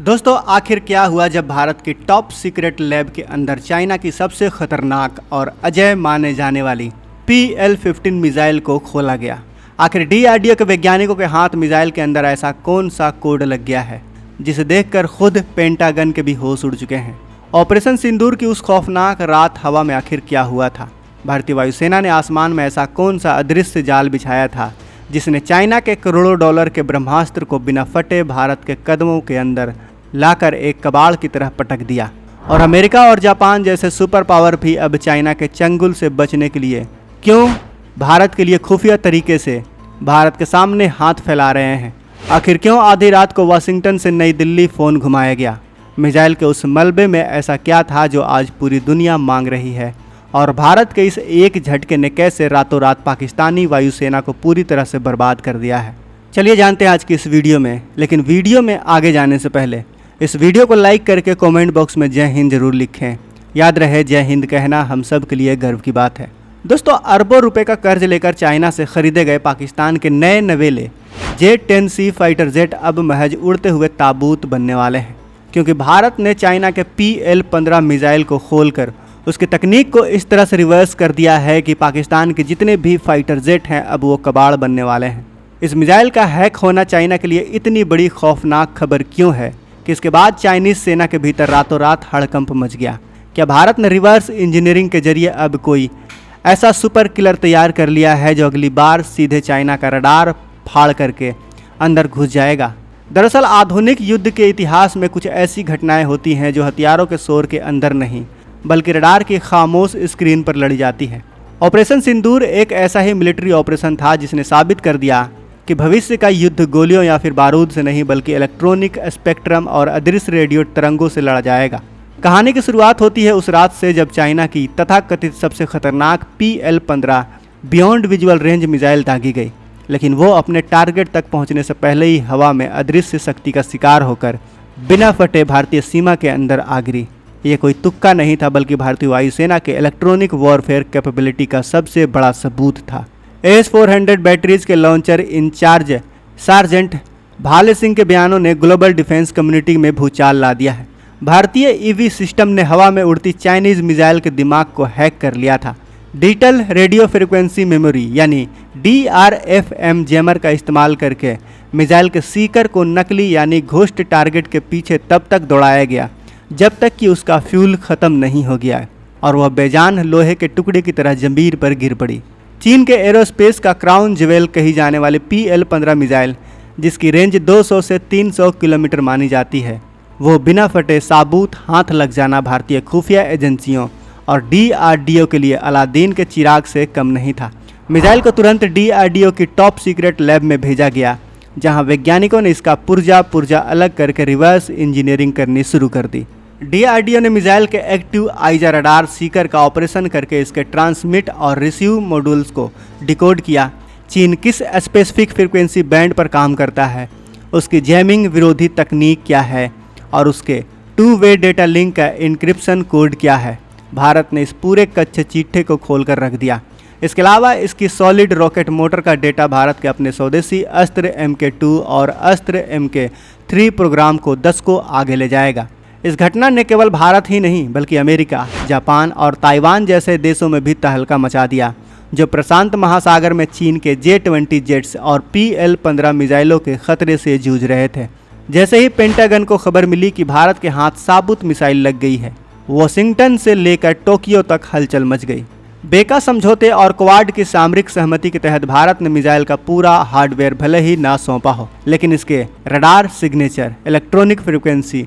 दोस्तों आखिर क्या हुआ जब भारत की टॉप सीक्रेट लैब के अंदर चाइना की सबसे खतरनाक और अजय माने जाने वाली PL-15 मिसाइल को खोला गया। आखिर DRDO के वैज्ञानिकों के हाथ मिसाइल के अंदर ऐसा कौन सा कोड लग गया है जिसे देखकर खुद पेंटागन के भी होश उड़ चुके हैं। ऑपरेशन सिंदूर की उस खौफनाक रात हवा में आखिर क्या हुआ था। भारतीय वायुसेना ने आसमान में ऐसा कौन सा अदृश्य जाल बिछाया था जिसने चाइना के करोड़ों डॉलर के ब्रह्मास्त्र को बिना फटे भारत के कदमों के अंदर लाकर एक कबाड़ की तरह पटक दिया। और अमेरिका और जापान जैसे सुपर पावर भी अब चाइना के चंगुल से बचने के लिए क्यों भारत के लिए खुफिया तरीके से भारत के सामने हाथ फैला रहे हैं। आखिर क्यों आधी रात को वाशिंगटन से नई दिल्ली फ़ोन घुमाया गया। मिसाइल के उस मलबे में ऐसा क्या था जो आज पूरी दुनिया मांग रही है, और भारत के इस एक झटके ने कैसे रातों रात पाकिस्तानी वायुसेना को पूरी तरह से बर्बाद कर दिया है। चलिए जानते हैं आज की इस वीडियो में। लेकिन वीडियो में आगे जाने से पहले इस वीडियो को लाइक करके कमेंट बॉक्स में जय हिंद जरूर लिखें। याद रहे जय हिंद कहना हम सब के लिए गर्व की बात है। दोस्तों अरबों रुपए का कर्ज लेकर चाइना से खरीदे गए पाकिस्तान के नए नवेले J-10C फाइटर जेट अब महज उड़ते हुए ताबूत बनने वाले हैं, क्योंकि भारत ने चाइना के PL-15 मिसाइल को खोलकर उसकी तकनीक को इस तरह से रिवर्स कर दिया है कि पाकिस्तान के जितने भी फाइटर जेट हैं अब वो कबाड़ बनने वाले हैं। इस मिसाइल का हैक होना चाइना के लिए इतनी बड़ी खौफनाक खबर क्यों है कि इसके बाद चाइनीज सेना के भीतर रातों रात हड़कंप मच गया। क्या भारत ने रिवर्स इंजीनियरिंग के जरिए अब कोई ऐसा सुपर किलर तैयार कर लिया है जो अगली बार सीधे चाइना का रडार फाड़ करके अंदर घुस जाएगा। दरअसल आधुनिक युद्ध के इतिहास में कुछ ऐसी घटनाएं होती हैं जो हथियारों के शोर के अंदर नहीं बल्कि रडार की खामोश स्क्रीन पर लड़ी जाती है। ऑपरेशन सिंदूर एक ऐसा ही मिलिट्री ऑपरेशन था जिसने साबित कर दिया कि भविष्य का युद्ध गोलियों या फिर बारूद से नहीं बल्कि इलेक्ट्रॉनिक स्पेक्ट्रम और अदृश्य रेडियो तरंगों से लड़ा जाएगा। कहानी की शुरुआत होती है उस रात से जब चाइना की तथाकथित सबसे खतरनाक PL-15 beyond visual range missile दागी गई, लेकिन वो अपने टारगेट तक पहुंचने से पहले ही हवा में अदृश्य शक्ति का शिकार होकर बिना फटे भारतीय सीमा के अंदर आ गिरी। ये कोई तुक्का नहीं था बल्कि भारतीय वायुसेना के इलेक्ट्रॉनिक वॉरफेयर कैपेबिलिटी का सबसे बड़ा सबूत था। AS-400 बैटरीज के लॉन्चर इंचार्ज सार्जेंट भाले सिंह के बयानों ने ग्लोबल डिफेंस कम्युनिटी में भूचाल ला दिया है। भारतीय EV सिस्टम ने हवा में उड़ती चाइनीज मिसाइल के दिमाग को हैक कर लिया था। डिजिटल रेडियो फ्रिक्वेंसी मेमोरी यानी DRFM जैमर का इस्तेमाल करके मिसाइल के सीकर को नकली यानी घोस्ट टारगेट के पीछे तब तक दौड़ाया गया जब तक कि उसका फ्यूल खत्म नहीं हो गया और वह बेजान लोहे के टुकड़े की तरह जमीन पर गिर पड़ी। चीन के एरोस्पेस का क्राउन ज्वेल कही जाने वाली PL-15 मिसाइल, जिसकी रेंज 200 से 300 किलोमीटर मानी जाती है, वो बिना फटे साबुत हाथ लग जाना भारतीय खुफिया एजेंसियों और DRDO के लिए अलादीन के चिराग से कम नहीं था। मिसाइल को तुरंत DRDO की टॉप सीक्रेट लैब में भेजा गया, जहां वैज्ञानिकों ने इसका पुर्जा अलग करके रिवर्स इंजीनियरिंग करनी शुरू कर दी। DRDO ने मिसाइल के एक्टिव आइजा रडार सीकर का ऑपरेशन करके इसके ट्रांसमिट और रिसीव मॉड्यूल्स को डिकोड किया। चीन किस स्पेसिफिक फ्रीक्वेंसी बैंड पर काम करता है, उसकी जैमिंग विरोधी तकनीक क्या है और उसके 2-वे डेटा लिंक का इंक्रिप्शन कोड क्या है, भारत ने इस पूरे कच्चे चिट्ठे को खोलकर रख दिया। इसके अलावा इसकी सॉलिड रॉकेट मोटर का डेटा भारत के अपने स्वदेशी अस्त्र MK2 और अस्त्र MK3 प्रोग्राम को 10 को आगे ले जाएगा। इस घटना ने केवल भारत ही नहीं बल्कि अमेरिका, जापान और ताइवान जैसे देशों में भी तहलका मचा दिया, जो प्रशांत महासागर में चीन के J-20 जेट्स और PL-15 मिसाइलों के खतरे से जूझ रहे थे। जैसे ही पेंटागन को खबर मिली कि भारत के हाथ साबुत मिसाइल लग गई है, वाशिंगटन से लेकर टोक्यो तक हलचल मच गई। बेका समझौते और क्वाड की सामरिक सहमति के तहत भारत ने मिसाइल का पूरा हार्डवेयर भले ही ना सौंपा हो, लेकिन इसके रडार सिग्नेचर, इलेक्ट्रॉनिक फ्रिक्वेंसी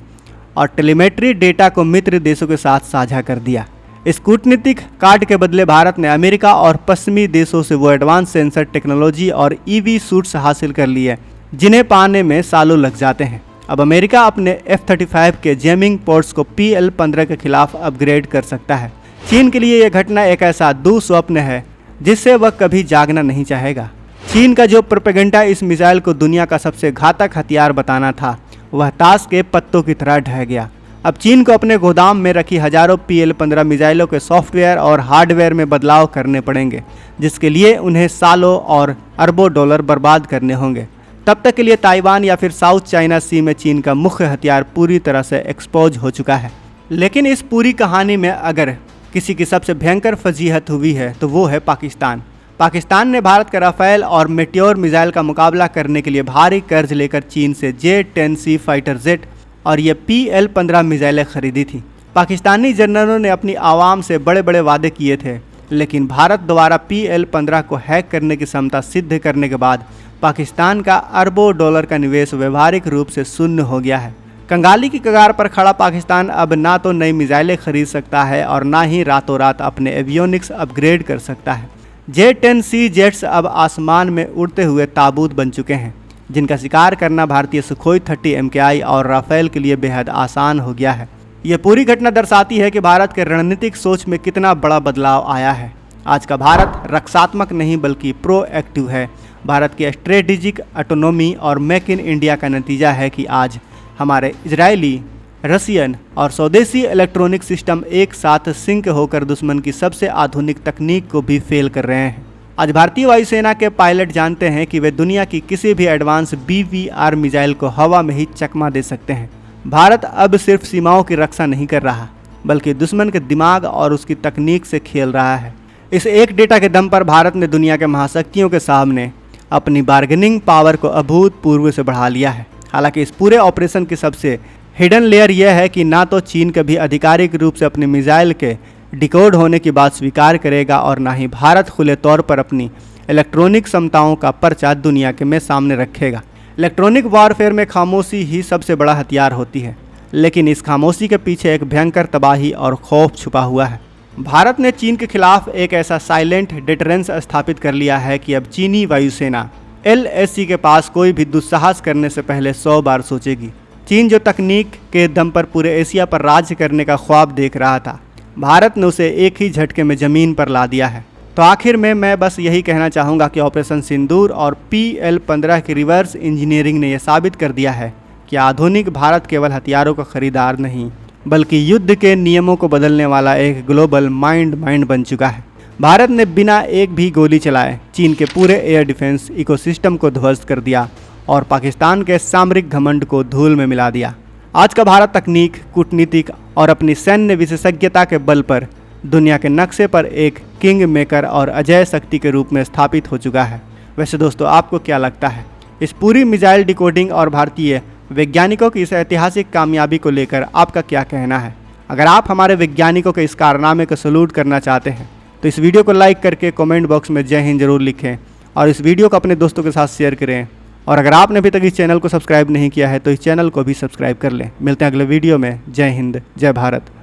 और टेलीमेट्री डेटा को मित्र देशों के साथ साझा कर दिया। इस कूटनीतिक कार्ड के बदले भारत ने अमेरिका और पश्चिमी देशों से वो एडवांस सेंसर टेक्नोलॉजी और EV सूट्स हासिल कर लिए जिन्हें पाने में सालों लग जाते हैं। अब अमेरिका अपने F-35 के जैमिंग पोर्ट्स को PL-15 के खिलाफ अपग्रेड कर सकता है। चीन के लिए यह घटना एक ऐसा दुस्वप्न है जिससे वह कभी जागना नहीं चाहेगा। चीन का जो प्रोपेगेंडा इस मिसाइल को दुनिया का सबसे घातक हथियार बताना था, वह ताश के पत्तों की तरह ढह गया। अब चीन को अपने गोदाम में रखी हजारों PL-15 मिसाइलों के सॉफ्टवेयर और हार्डवेयर में बदलाव करने पड़ेंगे, जिसके लिए उन्हें सालों और अरबों डॉलर बर्बाद करने होंगे। तब तक के लिए ताइवान या फिर साउथ चाइना सी में चीन का मुख्य हथियार पूरी तरह से एक्सपोज हो चुका है। लेकिन इस पूरी कहानी में अगर किसी की सबसे भयंकर फजीहत हुई है तो वो है पाकिस्तान। पाकिस्तान ने भारत के राफेल और मेट्योर मिसाइल का मुकाबला करने के लिए भारी कर्ज लेकर चीन से J-10C फाइटर जेट और ये PL-15 मिसाइलें खरीदी थी। पाकिस्तानी जनरलों ने अपनी आवाम से बड़े बड़े वादे किए थे, लेकिन भारत द्वारा PL-15 को हैक करने की क्षमता सिद्ध करने के बाद पाकिस्तान का अरबों डॉलर का निवेश व्यवहारिक रूप से शून्य हो गया है। कंगाली की कगार पर खड़ा पाकिस्तान अब ना तो नई मिसाइलें खरीद सकता है और ना ही रातों रात अपने एवियोनिक्स अपग्रेड कर सकता है। J-10C जेट्स अब आसमान में उड़ते हुए ताबूत बन चुके हैं, जिनका शिकार करना भारतीय सुखोई 30 MKI और राफेल के लिए बेहद आसान हो गया है। यह पूरी घटना दर्शाती है कि भारत के रणनीतिक सोच में कितना बड़ा बदलाव आया है। आज का भारत रक्षात्मक नहीं बल्कि प्रोएक्टिव है। भारत की स्ट्रेटेजिक ऑटोनॉमी और मेक इन इंडिया का नतीजा है कि आज हमारे इजरायली, रशियन और स्वदेशी इलेक्ट्रॉनिक सिस्टम एक साथ सिंक होकर दुश्मन की सबसे आधुनिक तकनीक को भी फेल कर रहे हैं। आज भारतीय वायुसेना के पायलट जानते हैं कि वे दुनिया की किसी भी एडवांस BVR मिसाइल को हवा में ही चकमा दे सकते हैं। भारत अब सिर्फ सीमाओं की रक्षा नहीं कर रहा, बल्कि दुश्मन के दिमाग और उसकी तकनीक से खेल रहा है। इस एक डेटा के दम पर भारत ने दुनिया के महाशक्तियों के सामने अपनी बार्गेनिंग पावर को अभूतपूर्व से बढ़ा लिया है। हालांकि इस पूरे ऑपरेशन की सबसे हिडन लेयर यह है कि ना तो चीन कभी आधिकारिक रूप से अपनी मिसाइल के डिकोड होने की बात स्वीकार करेगा और ना ही भारत खुले तौर पर अपनी इलेक्ट्रॉनिक क्षमताओं का पर्चा दुनिया के में सामने रखेगा। इलेक्ट्रॉनिक वॉरफेयर में खामोशी ही सबसे बड़ा हथियार होती है, लेकिन इस खामोशी के पीछे एक भयंकर तबाही और खौफ छुपा हुआ है। भारत ने चीन के खिलाफ एक ऐसा साइलेंट डिटरेंस स्थापित कर लिया है कि अब चीनी वायुसेना LAC के पास कोई भी दुस्साहस करने से पहले 100 बार सोचेगी। चीन जो तकनीक के दम पर पूरे एशिया पर राज्य करने का ख्वाब देख रहा था, भारत ने उसे एक ही झटके में ज़मीन पर ला दिया है। तो आखिर में मैं बस यही कहना चाहूँगा कि ऑपरेशन सिंदूर और PL-15 की रिवर्स इंजीनियरिंग ने यह साबित कर दिया है कि आधुनिक भारत केवल हथियारों का खरीदार नहीं, बल्कि युद्ध के नियमों को बदलने वाला एक ग्लोबल माइंड बन चुका है। भारत ने बिना एक भी गोली चलाए चीन के पूरे एयर डिफेंस इकोसिस्टम को ध्वस्त कर दिया और पाकिस्तान के सामरिक घमंड को धूल में मिला दिया। आज का भारत तकनीक, कूटनीतिक और अपनी सैन्य विशेषज्ञता के बल पर दुनिया के नक्शे पर एक किंग मेकर और अजय शक्ति के रूप में स्थापित हो चुका है। वैसे दोस्तों, आपको क्या लगता है इस पूरी मिसाइल डिकोडिंग और भारतीय वैज्ञानिकों की इस ऐतिहासिक कामयाबी को लेकर आपका क्या कहना है? अगर आप हमारे वैज्ञानिकों के इस कारनामे को सैल्यूट करना चाहते हैं तो इस वीडियो को लाइक करके कमेंट बॉक्स में जय हिंद जरूर लिखें और इस वीडियो को अपने दोस्तों के साथ शेयर करें। और अगर आपने अभी तक इस चैनल को सब्सक्राइब नहीं किया है तो इस चैनल को भी सब्सक्राइब कर लें। मिलते हैं अगले वीडियो में। जय हिंद, जय भारत।